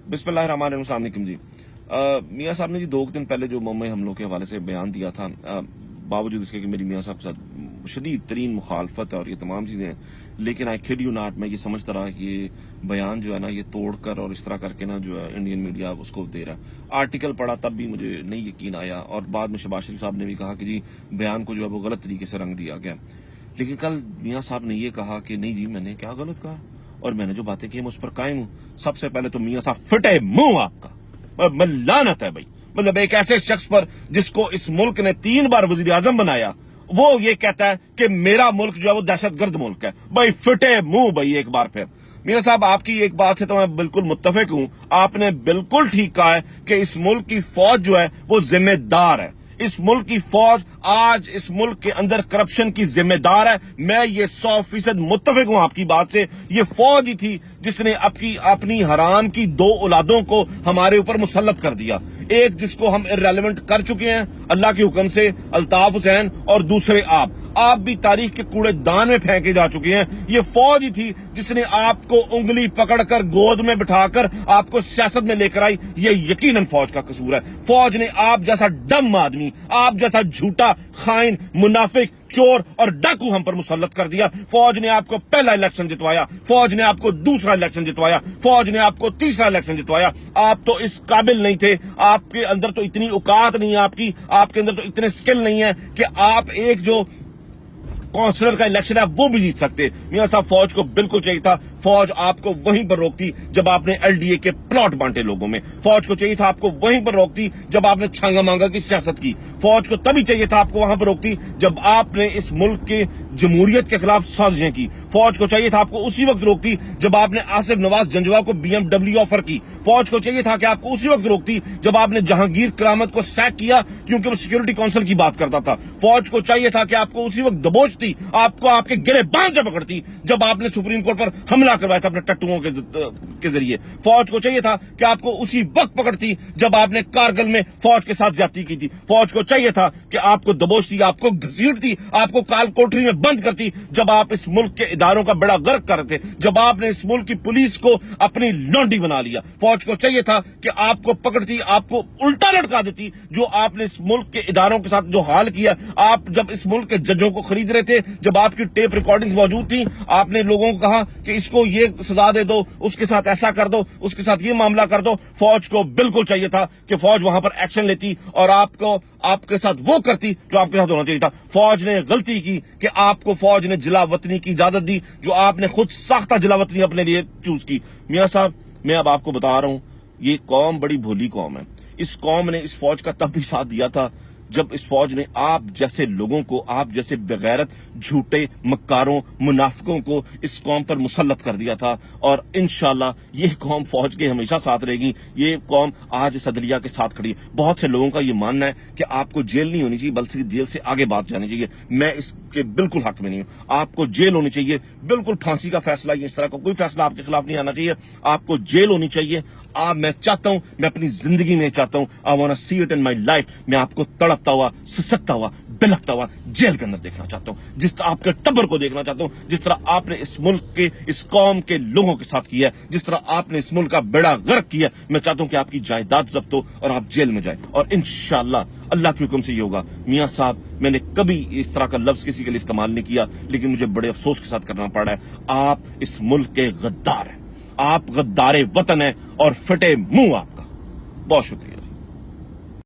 बिस्मिल्लाहिर्रहमानिर्रहीम, अस्सलाम वालेकुम जी। मियाँ साहब ने जी 2 दिन पहले जो मुंबई हमलों के हवाले से बयान दिया था, बावजूद इसके कि मेरी मियाँ साहब के साथ शदीद तरीन मुखालफत है और ये तमाम चीज़ें हैं, लेकिन आई किड यू नॉट, मैं ये समझता रहा कि ये बयान जो है ना, ये तोड़ कर और इस तरह करके ना जो है इंडियन मीडिया उसको दे रहा है। आर्टिकल पढ़ा तब भी मुझे नहीं यकीन आया, और बाद में शहबाज शरीफ साहब ने भी कहा कि जी बयान को जो है वो गलत तरीके से रंग दिया गया। लेकिन कल मियाँ साहब ने ये कहा कि नहीं जी, मैंने क्या गलत कहा, और मैंने जो बातें की मैं उस पर कायम हूं। सबसे पहले तो मियाँ साहब फिटे मुंह आपका, मैं लानत है भाई। मतलब एक ऐसे शख्स पर जिसको इस मुल्क ने 3 बार वजीर आजम बनाया, वो ये कहता है कि मेरा मुल्क जो है वो दहशतगर्द मुल्क है। भाई फिटे मुंह भाई। एक बार फिर मियाँ साहब, आपकी एक बात से तो मैं बिल्कुल मुत्तफिक हूं। आपने बिल्कुल ठीक कहा है कि इस मुल्क की फौज जो है वो जिम्मेदार है। इस मुल्क की फौज आज इस मुल्क के अंदर करप्शन की जिम्मेदार है। मैं ये 100% मुत्तफिक हूं आपकी बात से। ये फौज ही थी जिसने अपनी हराम की 2 औलादों को हमारे ऊपर मुसल्लत कर दिया। एक जिसको हम इर्रेलेवेंट कर चुके हैं अल्लाह के हुक्म से, अल्ताफ हुसैन, और दूसरे आप भी तारीख के कूड़ेदान में फेंके जा चुके हैं। ये फौज ही थी जिसने आपको उंगली पकड़कर गोद में बिठाकर आपको सियासत में लेकर आई। ये यकीनन फौज का कसूर है। फौज ने आप जैसा डम आदमी, आप जैसा झूठा, खाइन, मुनाफिक, चोर और डाकू हम पर मुसल्लत कर दिया। फौज ने आपको पहला इलेक्शन जितवाया, फौज ने आपको दूसरा इलेक्शन जितवाया, फौज ने आपको तीसरा इलेक्शन जितवाया। आप तो इस काबिल नहीं थे, आपके अंदर तो इतनी औकात नहीं है, आपके अंदर तो इतने स्किल नहीं है कि आप एक जो काउंसलर का इलेक्शन है वो भी जीत सकते। मियाँ साहब, फौज को बिल्कुल चाहिए था, फौज आपको वहीं पर रोकती जब आपने एलडीए के प्लॉट बांटे लोगों में। फौज को चाहिए था आपको वहीं पर रोकती जब आपने छांगा मांगा की सियासत की। फौज को तभी चाहिए था आपको वहां पर रोकती जब आपने इस मुल्क के जमहूरियत के खिलाफ साजिशें की। फौज को चाहिए था आपको उसी वक्त रोकती जब आपने आसिफ नवाज जंजवा को BMW ऑफर की। फौज को चाहिए था कि आपको उसी वक्त रोकती जब आपने जहांगीर करामत को सैक किया क्योंकि वो सिक्योरिटी काउंसिल की बात करता था। फौज को चाहिए था कि आपको उसी वक्त दबोचती, आपको आपके गिरेबान से पकड़ती जब आपने सुप्रीम कोर्ट पर हमला करवाया था अपने टट्टुओं के जरिए। फौज को चाहिए था कि आपको उसी वक्त पकड़ती जब आपने कारगिल में फौज के साथ ज्यादती की थी। फौज को चाहिए था कि आपको दबोचती, आपको घसीटती, आपको काल कोठरी में बंद करती जब आप इस मुल्क के इदारों का बेड़ा गर्क कर रहे थे, जब आपने इस मुल्क की पुलिस को अपनी लौंडी बना लिया। फौज को चाहिए था कि आपको पकड़ती, आपको उल्टा लटका देती जो आपने इस मुल्क के इदारों के साथ जो हाल किया। आप जब इस मुल्क के जजों को खरीद रहे थे, जब आपकी टेप रिकॉर्डिंग मौजूद थी, आपने लोगों को कहा कि इसको ये सजा दे दो, उसके साथ ऐसा कर दो, उसके साथ ये मामला कर दो। फौज को बिल्कुल चाहिए था कि फौज वहां पर एक्शन लेती और आपके साथ वो करती जो आपके साथ होना चाहिए था। फौज ने गलती की कि आपको फौज ने जिला वतनी की इजाजत दी जो आपने खुद साख्ता जिला वतनी अपने लिए चूज की। मियाँ साहब, मैं अब आपको बता रहा हूं, ये कौम बड़ी भोली कौम है। इस कौम ने इस फौज का तब भी साथ दिया था जब इस फौज ने आप जैसे लोगों को, आप जैसे बेगैरत, झूठे, मक्कारों, मुनाफिकों को इस कौम पर मुसल्लत कर दिया था। और इंशाल्लाह ये कौम फौज के हमेशा साथ रहेगी। ये कौम आज इस अदलिया के साथ खड़ी है। बहुत से लोगों का ये मानना है कि आपको जेल नहीं होनी चाहिए बल्कि जेल से आगे बात जानी चाहिए। मैं इसके बिल्कुल हक में नहीं हूं। आपको जेल होनी चाहिए, बिल्कुल फांसी का फैसला, इस तरह का कोई फैसला आपके खिलाफ नहीं आना चाहिए। आपको जेल होनी चाहिए। मैं चाहता हूं, मैं अपनी जिंदगी में चाहता हूं, I want to see it in my life, मैं आपको तड़पता हुआ, सिसकता हुआ, बिलखता हुआ जेल के अंदर देखना चाहता हूं। जिस तरह आपके टब्बर को देखना चाहता हूं, जिस तरह आपने इस मुल्क के, इस कौम के लोगों के साथ किया है, जिस तरह आपने इस मुल्क का बेड़ा गर्क किया। मैं चाहता हूं कि आपकी जायदाद जब्त हो और आप जेल में जाए, और इंशाअल्लाह अल्लाह के हुक्म से ये होगा। मियाँ साहब, मैंने कभी इस तरह का लफ्ज किसी के लिए इस्तेमाल नहीं किया, लेकिन मुझे बड़े अफसोस के साथ करना पड़ा है। आप इस मुल्क के गद्दार हैं, आप गद्दारे वतन हैं और फटे मुंह आपका। बहुत शुक्रिया।